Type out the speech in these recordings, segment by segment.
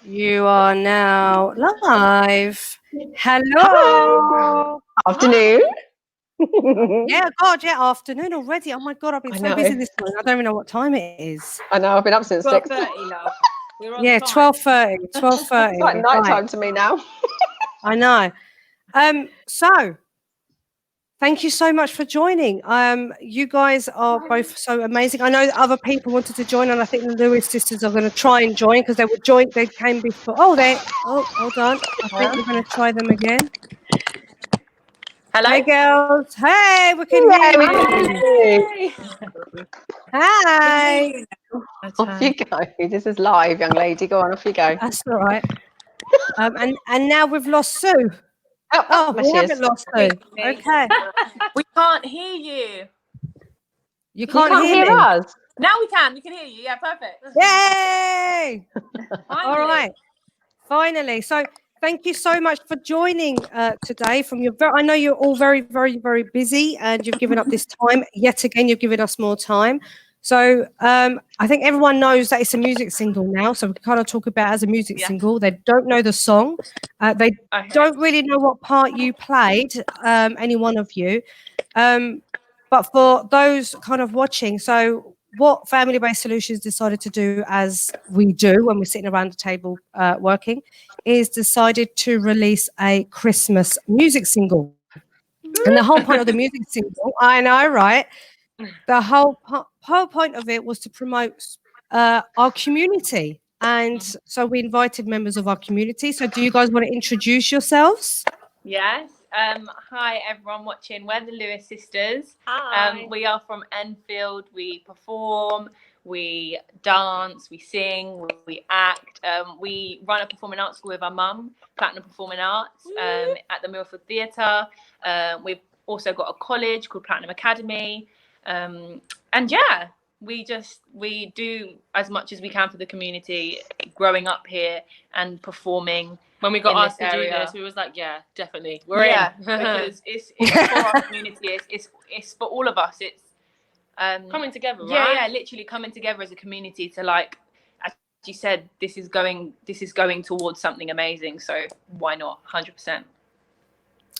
You are now live. Hello. Hello. Afternoon. Yeah, God, yeah, afternoon already. Oh my God, I've been so busy this morning. I don't even know what time it is. I know, I've been up since 6. 12:30, love. We're on Yeah, 12:30. 12:30. It's like night time to me now. I know. So thank you so much for joining. You guys are both so amazing. I know that other people wanted to join, and I think the Lewis sisters are going to try and join because they would join. They came before. Oh, hold on. I think we're going to try them again. Hello. Hey, girls. Hey, we can hear you. Hi. Off you go. This is live, young lady. Go on, off you go. That's all right. And now we've lost Sue. Oh, we haven't lost Sue. Okay. We can't hear you. You can't hear us. Now we can. We can hear you. Yeah, perfect. Yay! All right. Finally. So thank you so much for joining today. I know you're all very, very, very busy, and you've given up this time. Yet again, you've given us more time. So I think everyone knows that it's a music single now. So we kind of talk about it as a music single. They don't know the song. They don't really know what part you played, any one of you. But for those kind of watching, so what Family Based Solutions decided to do, as we do when we're sitting around the table working, is decided to release a Christmas music single. And the whole point of the music single, I know, right? The whole point of it was to promote our community. And so we invited members of our community. So do you guys want to introduce yourselves? Yes. Hi, everyone watching. We're the Lewis sisters. Hi. We are from Enfield. We perform, we dance, we sing, we act. We run a performing arts school with our mum, Platinum Performing Arts, at the Milford Theatre. We've also got a college called Platinum Academy. And yeah, we do as much as we can for the community, growing up here and performing. When we got asked to do this, we was like, yeah, definitely, we're in. Because it's for our community. It's for all of us. It's coming together, right? Yeah, literally coming together as a community to, like, as you said, this is going towards something amazing. So why not? 100%.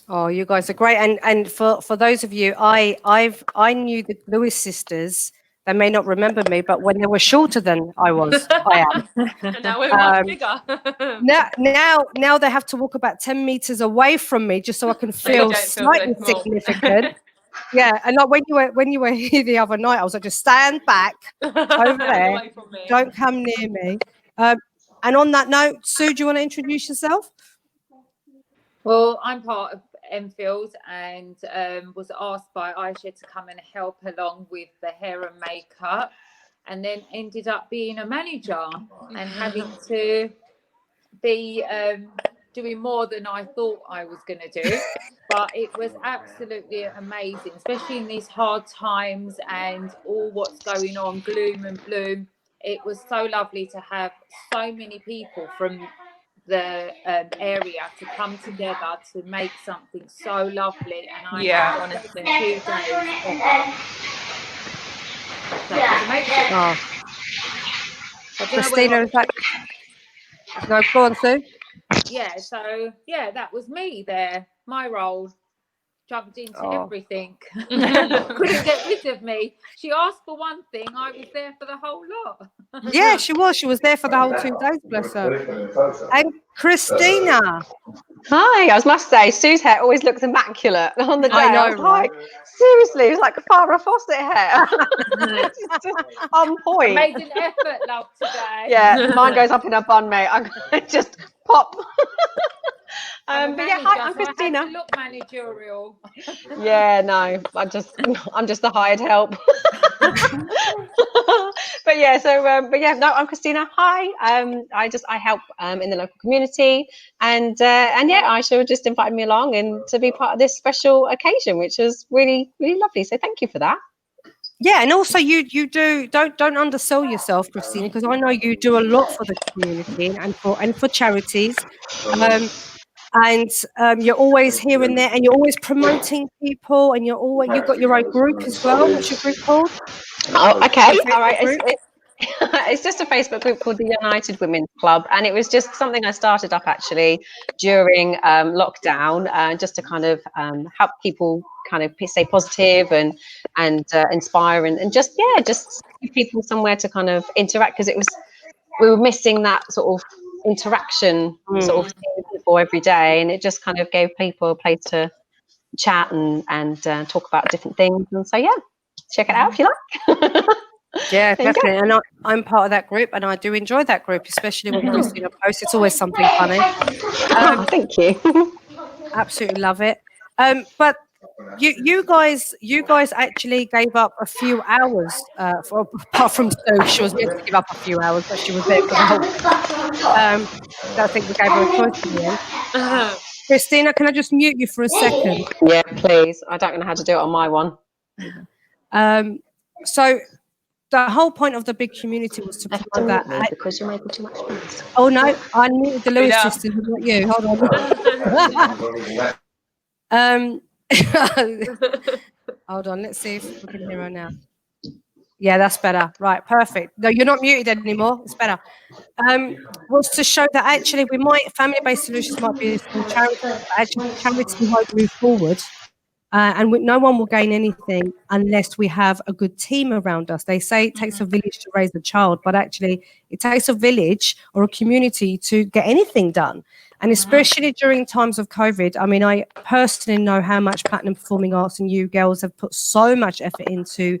Oh, you guys are great. And for those of you, I knew the Lewis sisters. They may not remember me, but when they were shorter than I am. And now we're much bigger. now they have to walk about 10 meters away from me just so I can feel slightly significant. Yeah, and like when you were here the other night, I was like, just stand back over there. Don't come near me. And on that note, Sue, do you want to introduce yourself? Well, I'm part of Enfield and was asked by Aisha to come and help along with the hair and makeup, and then ended up being a manager and having to be doing more than I thought I was going to do. But it was absolutely amazing, especially in these hard times and all what's going on, gloom and bloom. It was so lovely to have so many people from the area to come together to make something so lovely. And I had honestly 2 days of Christina, is that... No, go on, Sue. Yeah, so yeah, that was me there. My role. Jumped into everything. Couldn't get rid of me. She asked for one thing, I was there for the whole lot. Yeah, she was there for the whole 2 days, bless her. And Christina. Hi, I must say, Sue's hair always looks immaculate on the day. I know, I was like, seriously, it's like Farrah Fawcett hair. It's just on point. Made an effort, love, today. Yeah, mine goes up in a bun, mate. I just pop. But yeah, hi, I'm Christina. I had to look managerial. Yeah, no, I'm just the hired help. But yeah, no, I'm Christina. Hi, I help in the local community, and yeah, Aisha just invited me along and to be part of this special occasion, which was really, really lovely. So thank you for that. Yeah, and also you don't undersell yourself, Christina, because I know you do a lot for the community and for charities. And you're always here and there, and you're always promoting people, and you've got your own group as well. What's your group called? Oh, okay, all right. It's just a Facebook group called the United Women's Club, and it was just something I started up actually during lockdown, just to kind of help people kind of stay positive and inspire and just give people somewhere to kind of interact, because we were missing that sort of interaction sort of thing with people every day, and it just kind of gave people a place to chat and talk about different things. And so check it out if you like. Yeah, definitely. And I'm part of that group, and I do enjoy that group, especially when Christina posts. It's always something funny. Thank you. Absolutely love it. But you guys actually gave up a few hours apart from Sue. She was meant to give up a few hours, but she was there for the whole. I think we gave her a choice in the end. Christina, can I just mute you for a second? Yeah, please. I don't know how to do it on my one. So the whole point of the big community was to promote that. Because you're making too much noise. Oh no, I muted the Lewis sisters, not you. Hold on. Hold on. Let's see if we can hear her now. Yeah, that's better. Right, perfect. No, you're not muted anymore. It's better. Was to show that actually family-based solutions might be a small charity, but actually charity won't move forward. And no one will gain anything unless we have a good team around us. They say it takes a village to raise a child, but actually it takes a village or a community to get anything done. And especially during times of COVID, I mean, I personally know how much Platinum Performing Arts and you girls have put so much effort into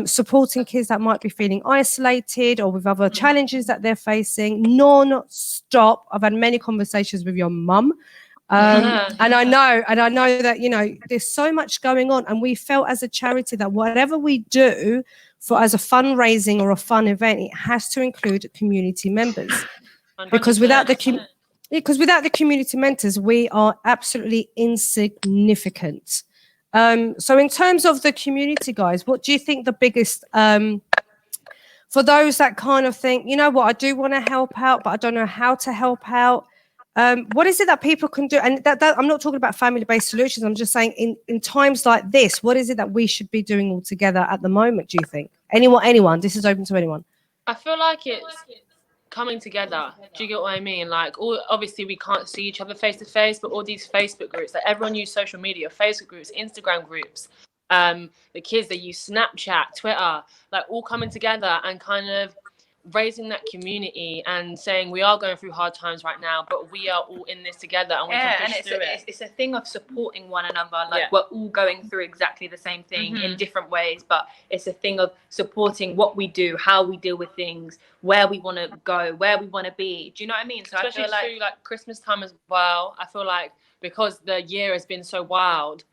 supporting kids that might be feeling isolated or with other challenges that they're facing non-stop. I've had many conversations with your mum. And I know that, you know, there's so much going on, and we felt as a charity that whatever we do as a fundraising or a fun event, it has to include community members, because without the community mentors, we are absolutely insignificant. So in terms of the community, guys, what do you think the biggest for those that kind of think, you know what, I do want to help out, but I don't know how to help out? What is it that people can do? And that I'm not talking about family-based solutions. I'm just saying in times like this, what is it that we should be doing all together at the moment, do you think? Anyone? This is open to anyone. I feel like it's coming together. Do you get what I mean? Like, obviously we can't see each other face to face, but all these Facebook groups, like everyone use social media, Facebook groups, Instagram groups, the kids, they use Snapchat, Twitter, like all coming together and kind of raising that community and saying we are going through hard times right now, but we are all in this together and we can push through it. It's a thing of supporting one another. Like we're all going through exactly the same thing in different ways, but it's a thing of supporting what we do, how we deal with things, where we want to go, where we want to be. Do you know what I mean? So especially I feel through like Christmas time as well. I feel like because the year has been so wild,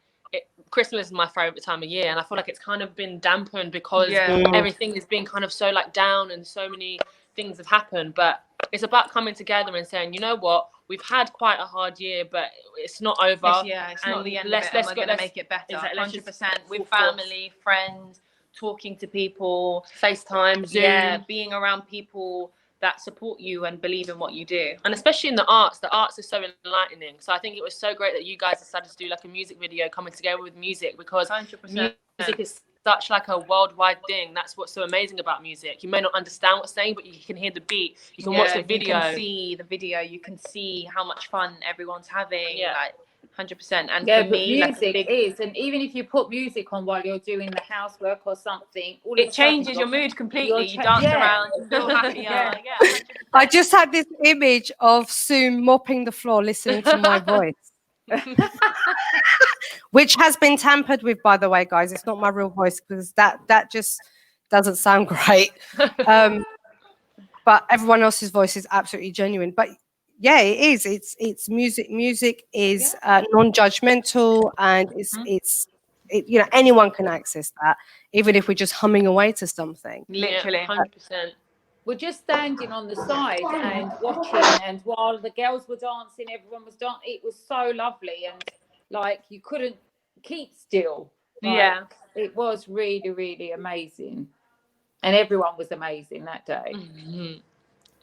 Christmas is my favorite time of year, and I feel like it's kind of been dampened because everything has been kind of so like down and so many things have happened. But it's about coming together and saying, you know what, we've had quite a hard year, but it's not over. It's not the end of it, and we're going to make it better. Exactly, 100% with family, friends, talking to people, FaceTime, Zoom, being around people that support you and believe in what you do. And especially in the arts is so enlightening. So I think it was so great that you guys decided to do like a music video coming together with music, because 100%. music is such like a worldwide thing. That's what's so amazing about music. You may not understand what's saying, but you can hear the beat, you can watch the video, you can see the video, you can see how much fun everyone's having. Like 100%. And for me, music is, and even if you put music on while you're doing the housework or something, it changes your mood completely. You dance around, you feel happier. I just had this image of Sue mopping the floor, listening to my voice, which has been tampered with, by the way, guys. It's not my real voice, because that just doesn't sound great. But everyone else's voice is absolutely genuine. But yeah, it is. It's music. Music is non-judgmental, and it's you know, anyone can access that, even if we're just humming away to something. Literally, 100%. We're just standing on the side and watching, and while the girls were dancing, everyone was dancing. It was so lovely, and like you couldn't keep still. Like, it was really, really amazing, and everyone was amazing that day.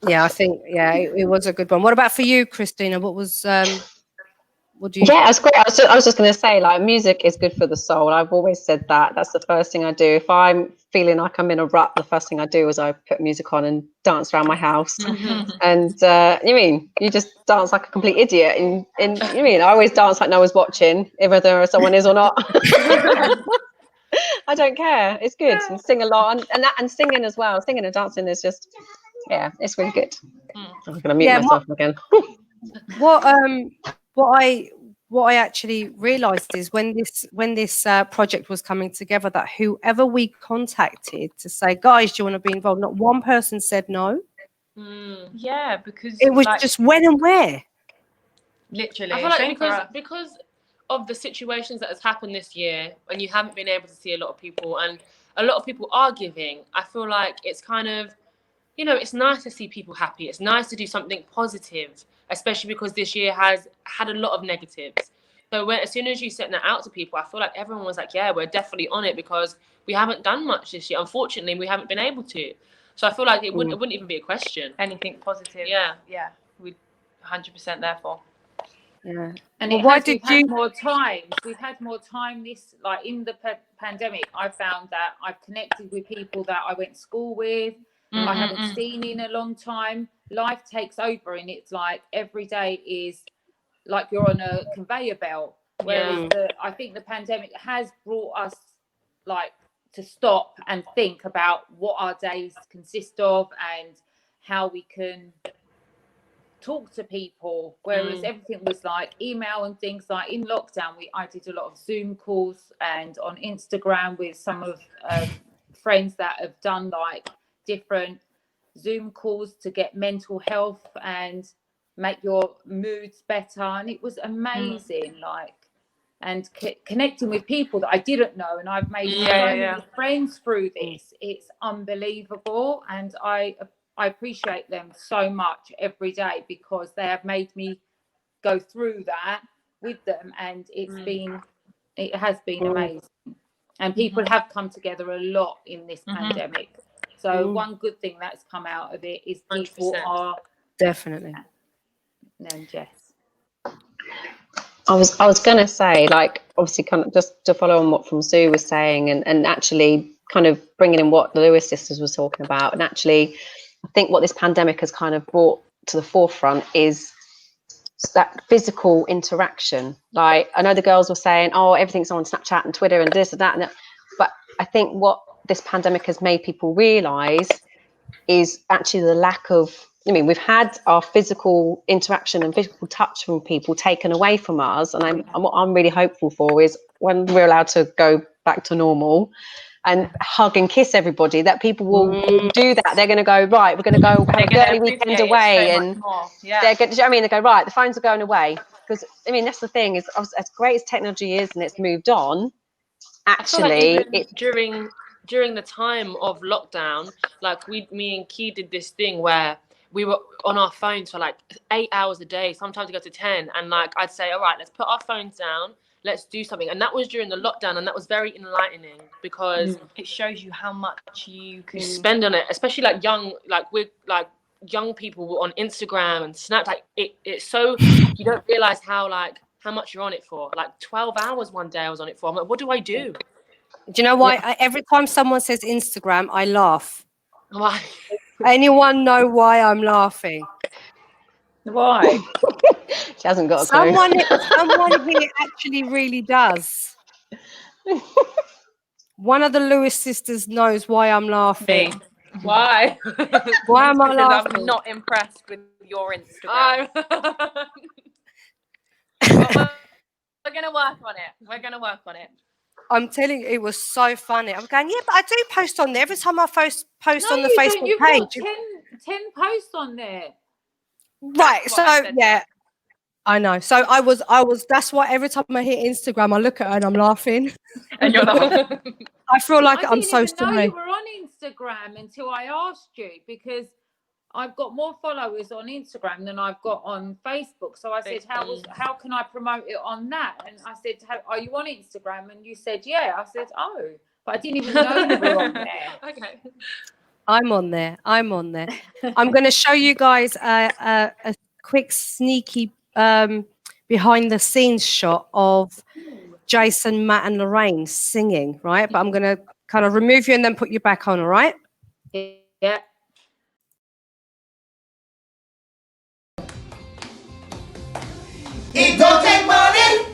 Yeah, I think it was a good one. What about for you, Christina? What was what do you? Yeah, it's great. I was just going to say, like, music is good for the soul. I've always said that. That's the first thing I do. If I'm feeling like I'm in a rut, the first thing I do is I put music on and dance around my house. And you just dance like a complete idiot. And I always dance like no one's watching, whether someone is or not. I don't care. It's good. And sing a lot, and singing as well. Singing and dancing is just, it's really good. I'm gonna mute myself again. What I actually realised is when this project was coming together, that whoever we contacted to say, guys, do you want to be involved? Not one person said no. Yeah, because it was just when and where. Literally, I feel like because of the situations that has happened this year, and you haven't been able to see a lot of people, and a lot of people are giving. I feel like it's kind of, it's nice to see people happy. It's nice to do something positive, especially because this year has had a lot of negatives. So as soon as you sent that out to people, I feel like everyone was like, yeah, we're definitely on it, because we haven't done much this year. Unfortunately, we haven't been able to. So I feel like it wouldn't even be a question. Anything positive. Yeah. We'd 100% there for. Yeah. And well, we've had more time. We've had more time this, like in the pandemic. I found that I've connected with people that I went to school with. I haven't seen in a long time. Life takes over, and it's like every day is like you're on a conveyor belt. Whereas I think the pandemic has brought us like to stop and think about what our days consist of and how we can talk to people. Whereas everything was like email and things. Like in lockdown, I did a lot of Zoom calls and on Instagram with some of friends that have done like different Zoom calls to get mental health and make your moods better, and it was amazing. Like, and connecting with people that I didn't know, and I've made so many friends through this. It's unbelievable, and I appreciate them so much every day, because they have made me go through that with them, and it has been amazing. And people have come together a lot in this pandemic. So one good thing that's come out of it is people 100%. are definitely. And Jess. I was gonna say, like, obviously kind of just to follow on what from Sue was saying, and actually kind of bringing in what the Lewis sisters was talking about. And actually, I think what this pandemic has kind of brought to the forefront is that physical interaction. Like, I know the girls were saying, oh, everything's on Snapchat and Twitter and this and that, but I think what this pandemic has made people realise is actually the lack of, we've had our physical interaction and physical touch from people taken away from us. And what I'm really hopeful for is when we're allowed to go back to normal and hug and kiss everybody, that people will do that. They're going to go, right, we're going to go have a girly weekend away. And they're going to, they go, right, the phones are going away. Because, that's the thing, is as great as technology is and it's moved on, actually, during the time of lockdown, like me and Key did this thing where we were on our phones for like 8 hours a day, sometimes we go to 10, and like I'd say, all right, let's put our phones down, let's do something. And that was during the lockdown, and that was very enlightening, because it shows you how much you can spend on it, especially like young people on Instagram and Snap. Like it's so you don't realize how much you're on it for. Like 12 hours one day I was on it for. I'm like, what do I do? Do you know why? Every time someone says Instagram, I laugh. Why? Anyone know why I'm laughing? Why? She hasn't got a clue. Someone here actually really does. One of the Lewis sisters knows why I'm laughing. Me. Why? Why am I Because laughing? I'm not impressed with your Instagram. We're going to work on it. I'm telling you, it was so funny. I'm going, but I do post on there. Every time I post on the Facebook You've page. got 10 posts on there. Right. So, I know. So I was, that's why every time I hit Instagram, I look at her and I'm laughing. And you're like, I feel like I'm so I didn't even know sorry. you were on Instagram until I asked you, because I've got more followers on Instagram than I've got on Facebook. So I said, how can I promote it on that? And I said, are you on Instagram? And you said, yeah. I said, oh, but I didn't even know you were on there. Okay. I'm on there. I'm going to show you guys a quick sneaky behind the scenes shot of Jason, Matt and Lorraine singing, right? But I'm going to kind of remove you and then put you back on, all right? Yeah. It don't take money,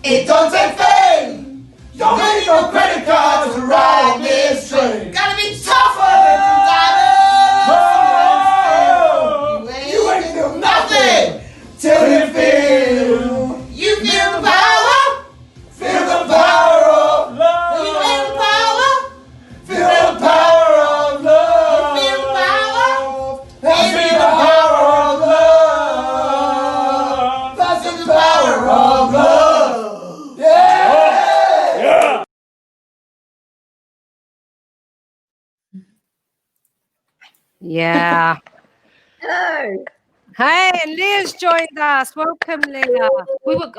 it don't take fame. Don't need no credit card to ride this train. Gotta be tougher than some diamonds. You ain't feel nothing till you feel. You feel the power, feel the power of love. You feel the power, feel the power of love. You feel the power, feel the power of love. That's the power of love. Yeah. Yeah. Hello. Hey, and Leah's joined us. Welcome, Leah.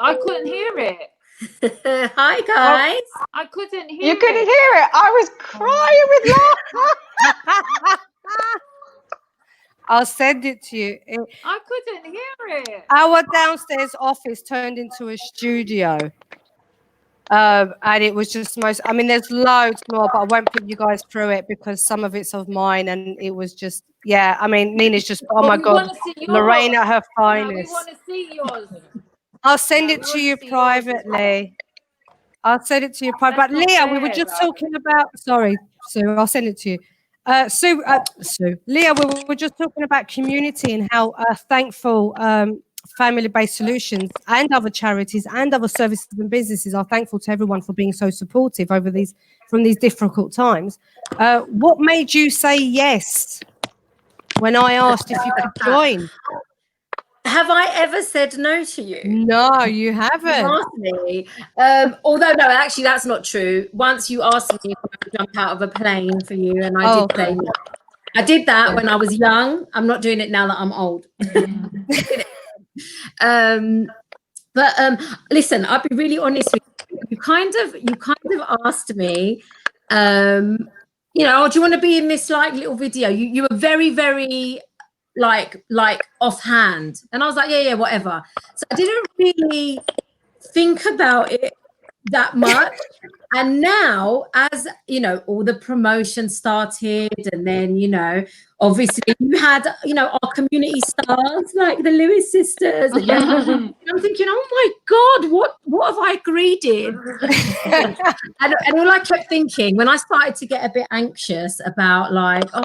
I couldn't hear it. Hi guys. I couldn't hear it. You couldn't hear it. I was crying with laughter. I'll send it to you. I couldn't hear it. Our downstairs office turned into a studio. And it was just I mean, there's loads more, but I won't put you guys through it because some of it's of mine. And it was just, yeah, I mean, Nina's just, oh my God, Lorraine at her finest. We want to see yours. I'll send it to you privately. I'll send it to you privately. But Leah, we were just talking about, sorry, Sue, I'll send it to you. Sue, Leah, we were just talking about community and how thankful family-based solutions and other charities and other services and businesses are thankful to everyone for being so supportive from these difficult times. What made you say yes when I asked if you could join? Have I ever said no to you? No, you haven't. Asked me. Although no, actually that's not true. Once you asked me if I could jump out of a plane for you, and I did say no. I did that when I was young. I'm not doing it now that I'm old. Listen, I'll be really honest with you. You kind of asked me, do you want to be in this like little video? You were very, very like offhand, and I was like, yeah, whatever. So I didn't really think about it that much. And now, as you know, all the promotion started, and then obviously you had our community stars like the Lewis sisters, and I'm thinking, oh my God, what have I agreed in? and all I kept thinking when I started to get a bit anxious about like, oh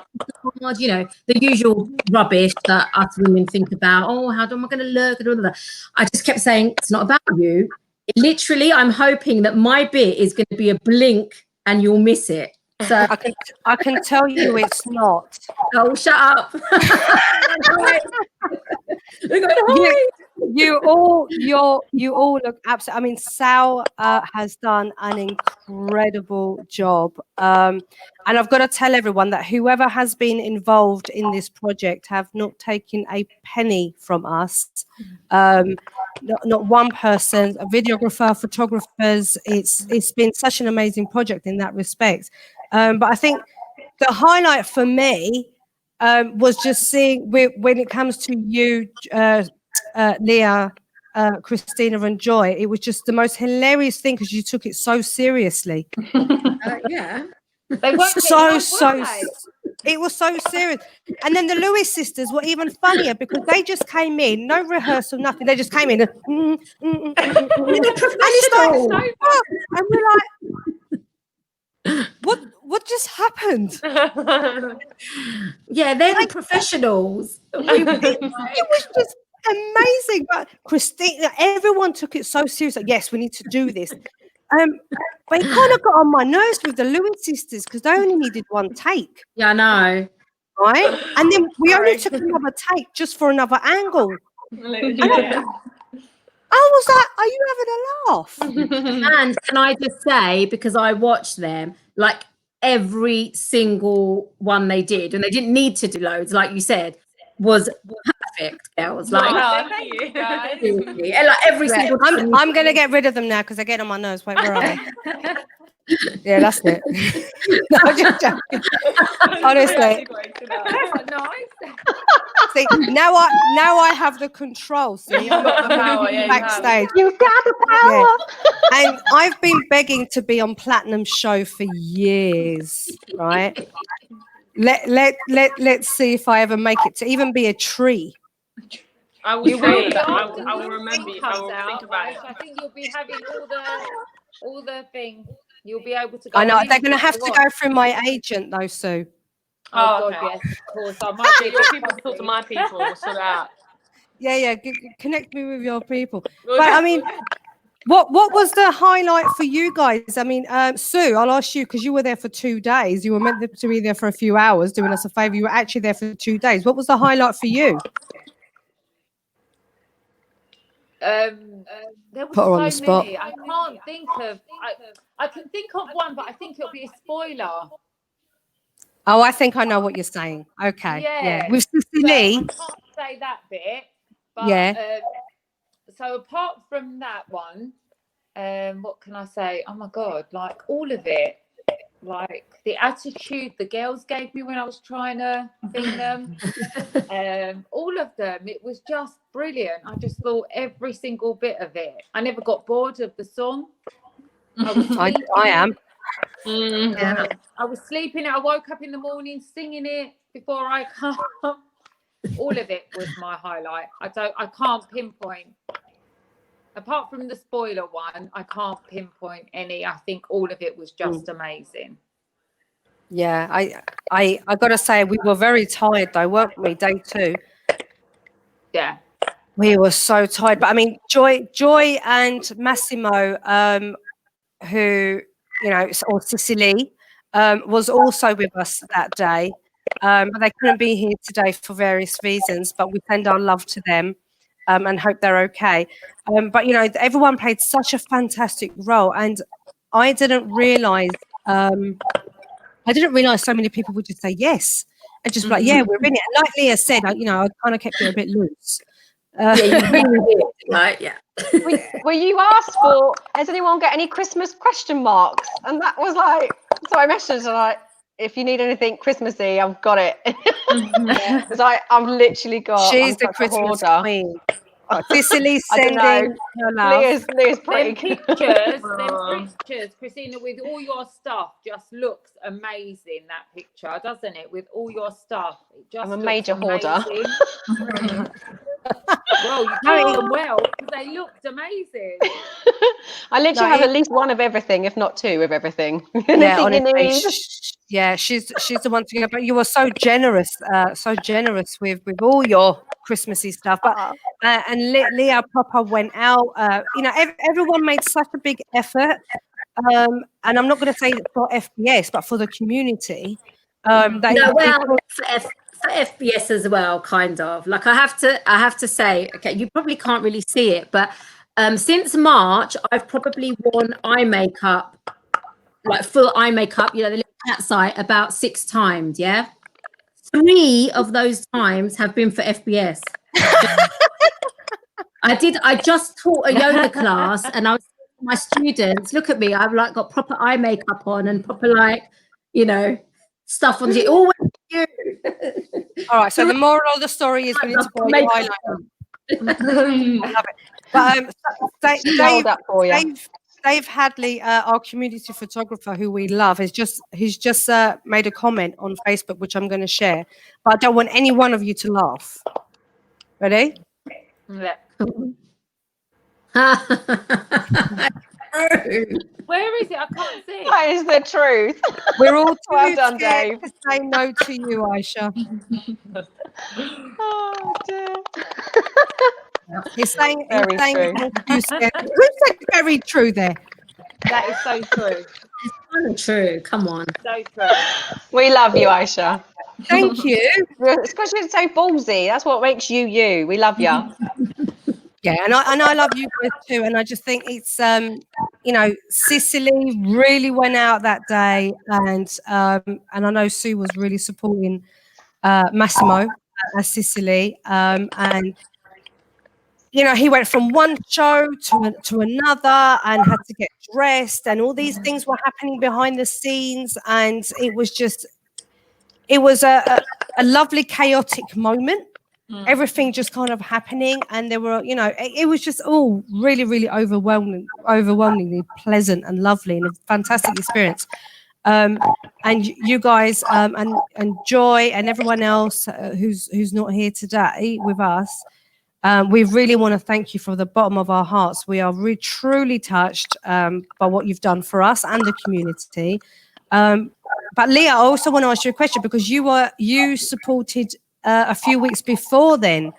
God, the usual rubbish that us women think about, how am I going to look and all of that, I just kept saying, it's not about you. Literally, I'm hoping that my bit is going to be a blink and you'll miss it. So I can tell you it's not. Oh, shut up. You all look absolutely. I mean, Sal has done an incredible job. And I've got to tell everyone that whoever has been involved in this project have not taken a penny from us. Not one person, a videographer, photographers. It's been such an amazing project in that respect. But I think the highlight for me was just seeing when it comes to you, Leah, Christina and Joy, it was just the most hilarious thing because you took it so seriously. Yeah. It was so serious. And then the Lewis sisters were even funnier because they just came in, no rehearsal, nothing. They just came in and we're like, what just happened? Yeah, they're the professionals. It was just amazing. But Christina, everyone took it so seriously. Yes, we need to do this. But it kind of got on my nerves with the Lewis sisters because they only needed one take. Yeah, I know. Right? And then we only took another take just for another angle. I was like, are you having a laugh? And can I just say, because I watched them, like every single one they did, and they didn't need to do loads, like you said, was perfect, girls. Like, Thank you, guys. and like every single time. I'm going to get rid of them now because they get on my nerves. Wait, where are they? Yeah, that's it. No, I'm just joking. Honestly. See, now I have the control. See, You've got the power, yeah, you have. backstage. You've got the power. Yeah. And I've been begging to be on Platinum Show for years, right? Let's see if I ever make it to even be a tree. I will say that. I will remember. I will think about it. I think you'll be having all the thing. You'll be able to go. I know on they're going to anything have you to want. go through my agent though, Sue. Oh, okay. God, yes, of course. I might be Your people talk to my people. We'll sort it out. Yeah. Connect me with your people. But I mean, what was the highlight for you guys? I mean, Sue, I'll ask you because you were there for 2 days. You were meant to be there for a few hours, doing us a favor. You were actually there for 2 days. What was the highlight for you? There were Put her on the so spot. many. I can't think of. I can think of one, but I think it'll be a spoiler. Oh, I think I know what you're saying. Okay. Yeah. With So Cicely. I can't say that bit. But, Yeah. So apart from that one, what can I say? Oh my God! Like all of it, like the attitude the girls gave me when I was trying to sing them, all of them. It was just brilliant. I just thought every single bit of it. I never got bored of the song. I am. Yeah. I was sleeping. I woke up in the morning singing it before I come. All of it was my highlight. I can't pinpoint. Apart from the spoiler one, I can't pinpoint any. I think all of it was just amazing. Yeah, I gotta say we were very tired though, weren't we? Day 2. Yeah. We were so tired. But I mean, Joy and Massimo, who, you know, or Cicely, was also with us that day. But they couldn't be here today for various reasons, but we send our love to them and hope they're okay. But, you know, everyone played such a fantastic role. And I didn't realise so many people would just say yes. And just be like, yeah, we're in it. And like Leah said, I kind of kept it a bit loose. Yeah, you really did, right? Yeah. Well, you asked for, has anyone got any Christmas question marks? And that was like, so I messaged her like, if you need anything Christmassy, I've got it. Because I've literally got. She's I'm the such a Christmas hoarder. queen. Cicely's I don't sending know. her love. Leah's pretty. Them pictures, Christina, with all your stuff, just looks amazing. That picture, doesn't it? With all your stuff, it just I'm a looks major hoarder. amazing. Well, you did them well because they looked amazing. I literally have at least one of everything, if not 2 of everything. Yeah, Anything you honestly, need. yeah, she's the one to go. But you were so generous with all your Christmassy stuff. But and Leah proper went out. You know, everyone made such a big effort. And I'm not going to say for FBS, but for the community. For FBS as well, kind of. Like I have to say, okay, you probably can't really see it, but since March, I've probably worn eye makeup, like full eye makeup, you know, the little cat eye, about 6 times. Yeah, 3 of those times have been for FBS. I just taught a yoga class, and I was telling my students, look at me, I've like got proper eye makeup on and proper like, you know, stuff on you. Always you. All right. So the moral of the story is we need to put your highlight. I love it. But Dave Hadley, our community photographer, who we love, he's just made a comment on Facebook, which I'm going to share. But I don't want any one of you to laugh. Ready? Yeah. Where is it? I can't see. That is the truth. We're all too Well done, scared Dave. to say no to you, Aisha. Oh dear. He's saying Very true. too scared. Who said very true there? That is so true. It's kind of true. Come on. So true. We love you, Aisha. Thank you. It's because you're so ballsy. That's what makes you you. We love you. Yeah, and I love you guys too. And I just think it's you know, Cicely really went out that day, and I know Sue was really supporting Massimo as Cicely, and you know, he went from one show to another and had to get dressed, and all these things were happening behind the scenes, and it was a lovely chaotic moment. everything just kind of happening, and there were, you know, it was just all really, really overwhelmingly pleasant and lovely, and a fantastic experience. And you guys, and Joy and everyone else who's not here today with us, we really want to thank you from the bottom of our hearts. We are really truly touched by what you've done for us and the community. But Leah, I also want to ask you a question, because you supported a few weeks before then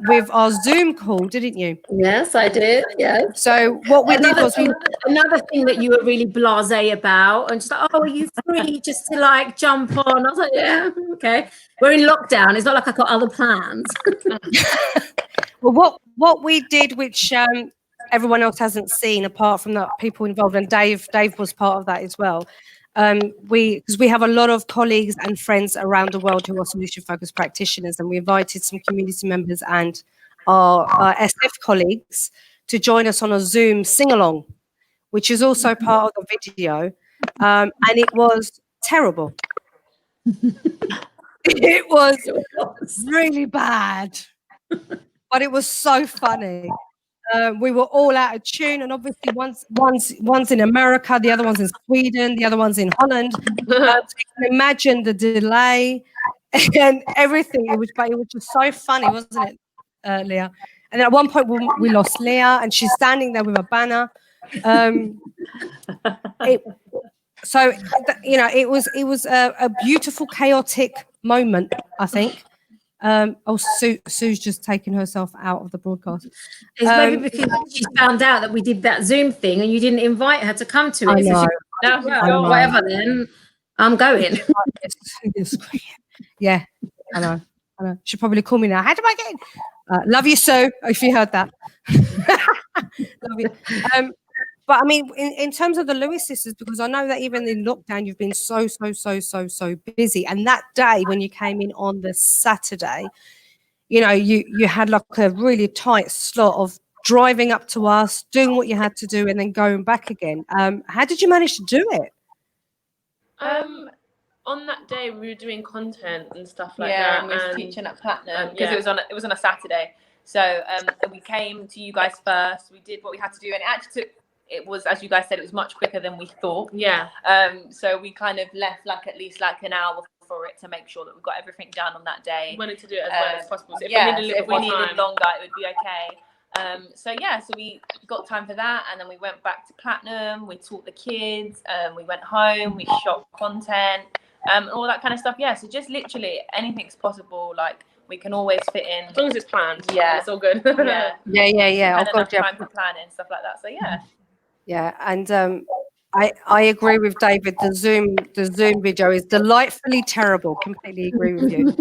with our Zoom call, didn't you? Yes, I did. Yes. So what we did was another thing that you were really blasé about, and just like, oh, are you free just to like jump on? I was like, yeah, okay. We're in lockdown. It's not like I've got other plans. Well, what we did, which everyone else hasn't seen apart from the people involved, and Dave was part of that as well. Because we have a lot of colleagues and friends around the world who are solution focused practitioners, and we invited some community members and our SF colleagues to join us on a Zoom sing along, which is also part of the video, and it was terrible. It was really bad, but it was so funny. We were all out of tune, and obviously one's in America, the other one's in Sweden, the other one's in Holland. So you can imagine the delay and everything. It was just so funny, wasn't it, Leah? And then at one point we lost Leah, and she's standing there with a banner. So you know, it was a beautiful, chaotic moment, I think. Sue's just taken herself out of the broadcast. It's maybe because she found out that we did that Zoom thing and you didn't invite her to come to it. I know. So whatever, then I'm going. Yeah, I know. She'll probably call me now. How do I get in? Love you, Sue, if you heard that. Love you. But I mean, in terms of the Lewis sisters, because I know that even in lockdown, you've been so busy. And that day when you came in on the Saturday, you know, you had like a really tight slot of driving up to us, doing what you had to do, and then going back again. How did you manage to do it? On that day, we were doing content and stuff like yeah, that. and we was teaching at Platinum, yeah. because it was on a Saturday. So we came to you guys first. We did what we had to do, and it actually took. It was, as you guys said, it was much quicker than we thought. Yeah. So we kind of left like at least like an hour for it to make sure that we got everything done on that day. We wanted to do it as well as possible. So if we needed longer, it would be okay. So we got time for that, and then we went back to Platinum. We taught the kids. We went home. We shot content, all that kind of stuff. Yeah. So just literally anything's possible. Like we can always fit in as long as it's planned. Yeah, it's all good. Yeah. And enough time for planning and stuff like that. So yeah. Yeah, and I agree with David. The Zoom video is delightfully terrible. Completely agree with you.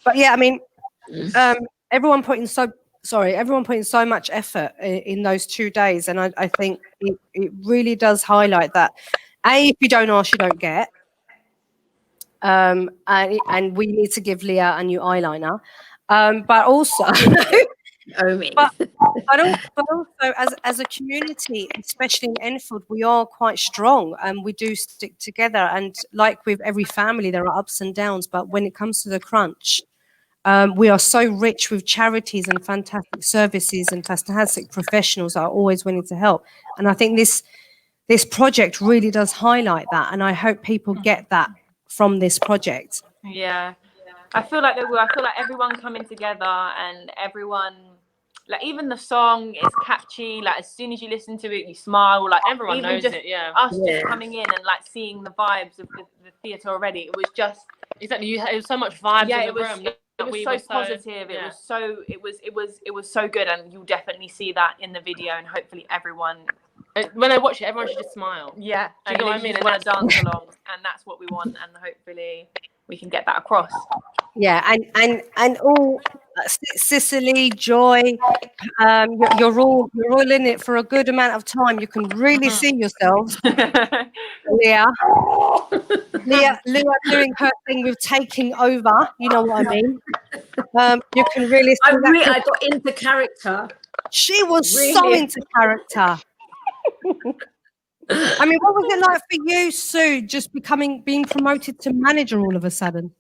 But yeah, I mean, everyone put in so much effort in those 2 days, and I think it really does highlight that. If you don't ask, you don't get. And we need to give Leah a new eyeliner, but also. But also as a community, especially in Enfield, we are quite strong and we do stick together. And like with every family, there are ups and downs. But when it comes to the crunch, we are so rich with charities and fantastic services and fantastic professionals that are always willing to help. And I think this project really does highlight that. And I hope people get that from this project. Yeah. I feel like everyone coming together, and everyone, like even the song is catchy. Like as soon as you listen to it, you smile. Like everyone knows it. Yeah. Us just coming in and like seeing the vibes of the theatre already. It was just exactly. It was so much vibes. Yeah, in the room. It was so positive. Yeah. It was so good, and you'll definitely see that in the video. And hopefully everyone. When I watch it, everyone should just smile. Yeah. Do you know what I mean? And want to dance along, and that's what we want. And hopefully we can get that across. Yeah, and all Cicely, Joy, you're all in it for a good amount of time. You can really see yourselves. Leah doing her thing with taking over. You know what I mean? You can really see I got into character. She was so into character. I mean, what was it like for you, Sue, just being promoted to manager all of a sudden?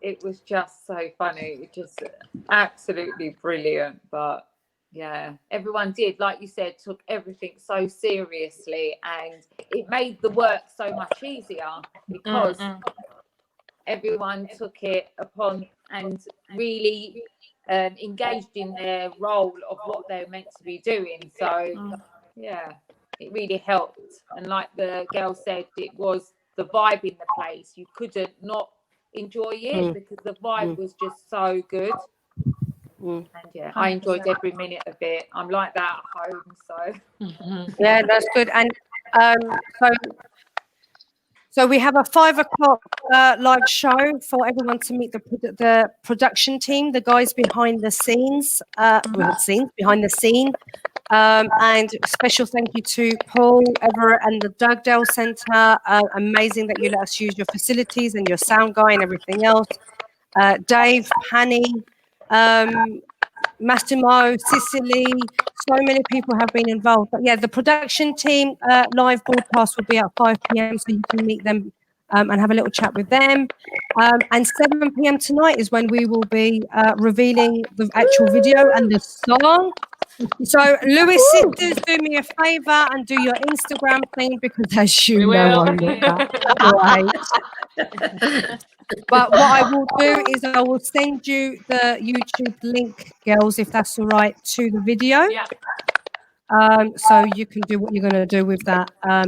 it was just so funny, just absolutely brilliant. But yeah, everyone did, like you said, took everything so seriously, and it made the work so much easier because everyone took it upon and really engaged in their role of what they're meant to be doing. So yeah, it really helped. And like the girl said, it was the vibe in the place. You couldn't not enjoy it because the vibe was just so good. And yeah, I enjoyed every minute of it. I'm like that at home, so yeah, that's good. And so we have a 5 o'clock live show for everyone to meet the production team, the guys behind the scenes, behind the scene. And special thank you to Paul, Everett, and the Dugdale Centre. Amazing that you let us use your facilities and your sound guy and everything else. Dave, Hanny, Massimo, Sicily, so many people have been involved. But yeah, the production team live broadcast will be at 5 p.m. so you can meet them and have a little chat with them. And 7 p.m. tonight is when we will be revealing the actual video and the song. So, Lewis sisters, do me a favour and do your Instagram thing because, as you know, I'm not that great. But what I will do is I will send you the YouTube link, girls, if that's all right, to the video. Yeah. So you can do what you're going to do with that. Yeah,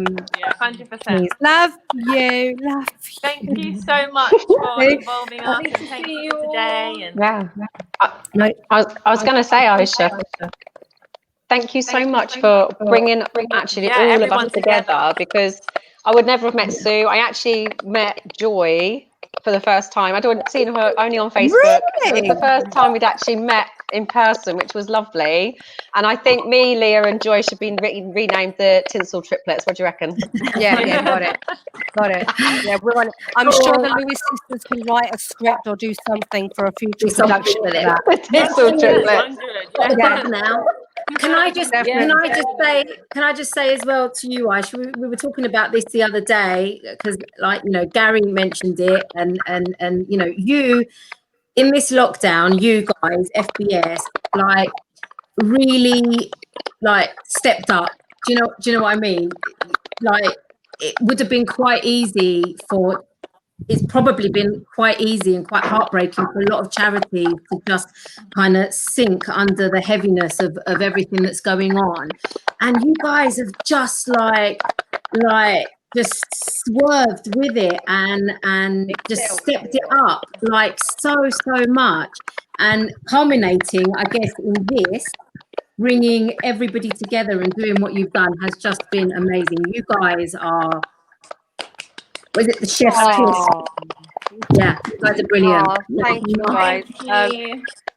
100%. Love you. Love you. Thank you so much for involving us and thank you today. And Yeah. I was going to say, Aisha, thank you so much for bringing actually all of us together, because I would never have met Sue. I actually met Joy for the first time. I'd seen her only on Facebook. Really? It was the first time we'd actually met in person, which was lovely. And I think me, Leah, and Joy should be renamed the Tinsel Triplets. What do you reckon? Yeah, got it. Yeah, we're on. I'm sure the Lewis sisters can write a script or do something for a future production of that. The Tinsel Triplets. 100. Yeah. Now, can I just say as well to you, Aisha, we were talking about this the other day because, like, you know, Gary mentioned it, and you know, you in this lockdown, you guys, FBS, like really like stepped up. Do you know what I mean? Like, it would have been quite easy for. It's probably been quite easy and quite heartbreaking for a lot of charities to just kind of sink under the heaviness of everything that's going on. And you guys have just like just swerved with it and just stepped it up like so much, and culminating, I guess, in this, bringing everybody together and doing what you've done has just been amazing. You guys are, was it the chef's kiss? Yeah, you guys are brilliant. Thank you, guys.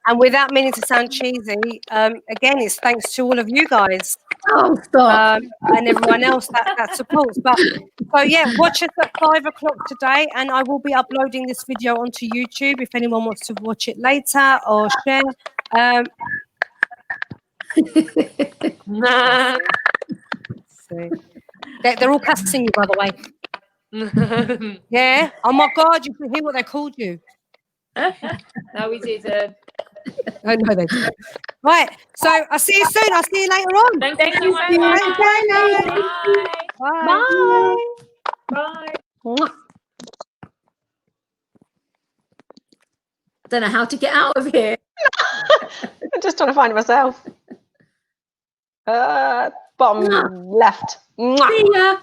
And without meaning to sound cheesy, again, it's thanks to all of you guys. Oh, stop. And everyone else that supports. But so yeah, watch us at 5 o'clock today, and I will be uploading this video onto YouTube if anyone wants to watch it later or share. They're all cussing you, by the way. Yeah. Oh my God, you can hear what they called you. no, we did. Oh no, they didn't. Right. So I'll see you soon. I'll see you later on. Thank you so much. Bye. Bye. Mwah. I don't know how to get out of here. I'm just trying to find it myself. Bottom left. Mwah. See ya.